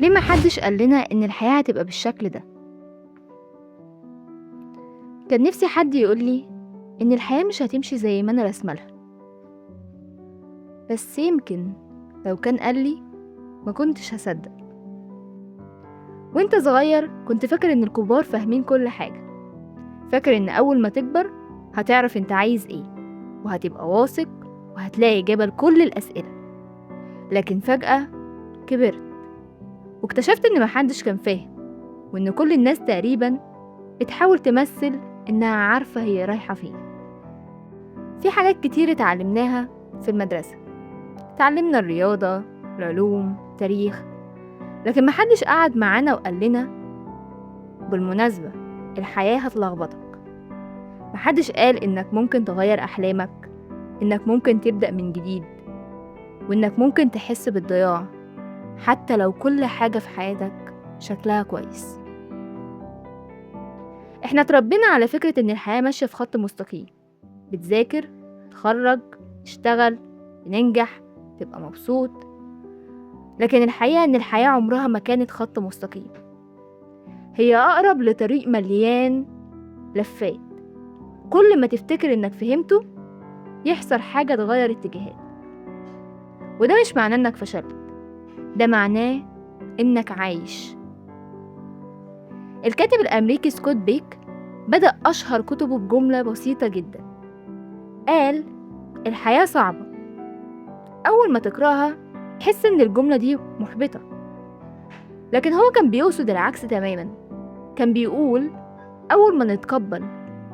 ليه محدش قالنا إن الحياة هتبقى بالشكل ده؟ كان نفسي حد يقولي إن الحياة مش هتمشي زي ما أنا رسملها، بس يمكن لو كان قالي ما كنتش هصدق. وانت صغير كنت فاكر إن الكبار فاهمين كل حاجة، فاكر إن أول ما تكبر هتعرف انت عايز ايه وهتبقى واثق وهتلاقي إجابة لكل الأسئلة. لكن فجأة كبرت واكتشفت إن محدش كان فاهم، وإن كل الناس تقريبا بتحاول تمثل إنها عارفة هي رايحة فين. في حاجات كتير اتعلمناها في المدرسة، اتعلمنا الرياضة، العلوم، تاريخ، لكن محدش قعد معانا وقال لنا بالمناسبة الحياة هتلخبطك. محدش قال إنك ممكن تغير أحلامك، إنك ممكن تبدأ من جديد، وإنك ممكن تحس بالضياع حتى لو كل حاجة في حياتك شكلها كويس. احنا اتربينا على فكرة إن الحياة ماشية في خط مستقيم، بتذاكر، تخرج، تشتغل، تنجح، تبقى مبسوط. لكن الحقيقة إن الحياة عمرها ما كانت خط مستقيم، هي أقرب لطريق مليان لفات. كل ما تفتكر إنك فهمته يحصل حاجة تغير اتجاهات، وده مش معناه إنك فشلت، ده معناه إنك عايش. الكاتب الأمريكي سكوت بيك بدأ أشهر كتبه بجملة بسيطة جدا، قال الحياة صعبة. أول ما تقرأها تحس إن الجملة دي محبطة، لكن هو كان بيقصد العكس تماما. كان بيقول أول ما نتقبل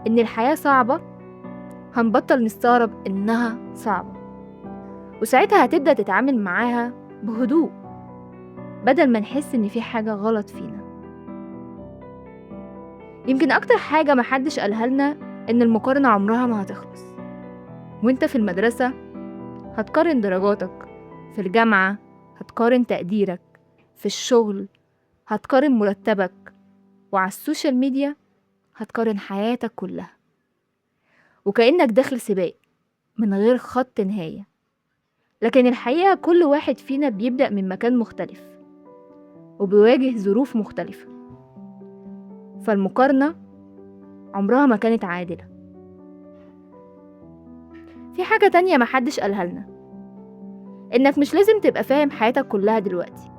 إن الحياة صعبة هنبطل نستغرب إنها صعبة، وساعتها هتبدأ تتعامل معاها بهدوء بدل ما نحس إن في حاجة غلط فينا. يمكن أكتر حاجة محدش قالها لنا إن المقارنة عمرها ما هتخلص. وإنت في المدرسة هتقارن درجاتك، في الجامعة هتقارن تقديرك، في الشغل هتقارن مرتبك، وعلى السوشيال ميديا هتقارن حياتك كلها، وكأنك داخل سباق من غير خط نهاية. لكن الحقيقة كل واحد فينا بيبدأ من مكان مختلف وبيواجه ظروف مختلفة، فالمقارنة عمرها ما كانت عادلة. في حاجة تانية محدش قالها لنا، إنك مش لازم تبقى فاهم حياتك كلها دلوقتي.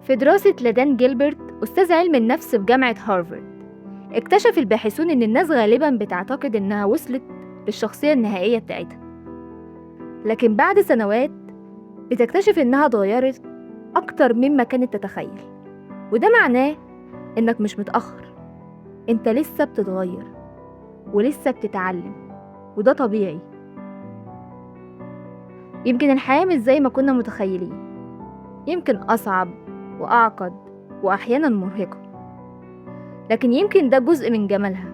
في دراسة لادان جيلبرت أستاذ علم النفس في جامعة هارفارد، اكتشف الباحثون إن الناس غالبا بتعتقد إنها وصلت للشخصية النهائية بتاعتها، لكن بعد سنوات بتكتشف إنها اتغيرت أكتر مما كانت تتخيل. وده معناه إنك مش متأخر، إنت لسه بتتغير ولسه بتتعلم، وده طبيعي. يمكن الحياة مش زي ما كنا متخيلين، يمكن أصعب وأعقد وأحيانا مرهقة، لكن يمكن ده جزء من جمالها،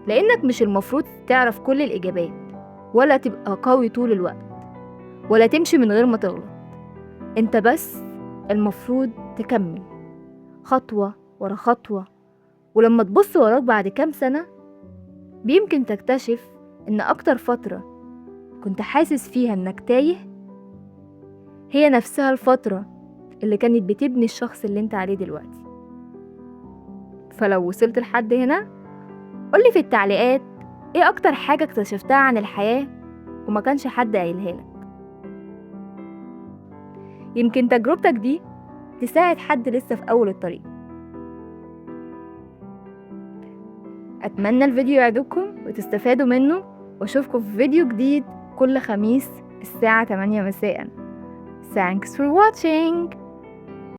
لأنك مش المفروض تعرف كل الإجابات، ولا تبقى قوي طول الوقت، ولا تمشي من غير ما تغلط. انت بس المفروض تكمل خطوة ورا خطوة، ولما تبص وراك بعد كام سنة بيمكن تكتشف ان اكتر فترة كنت حاسس فيها انك تايه هي نفسها الفترة اللي كانت بتبني الشخص اللي انت عليه دلوقتي. فلو وصلت لحد هنا قولي في التعليقات ايه اكتر حاجة اكتشفتها عن الحياة وما كانش حد قايلها لك. يمكن تجربتك دي تساعد حد لسه في اول الطريق. اتمنى الفيديو يعجبكم وتستفادوا منه، واشوفكم في فيديو جديد كل خميس الساعة 8 مساء. Thanks for watching.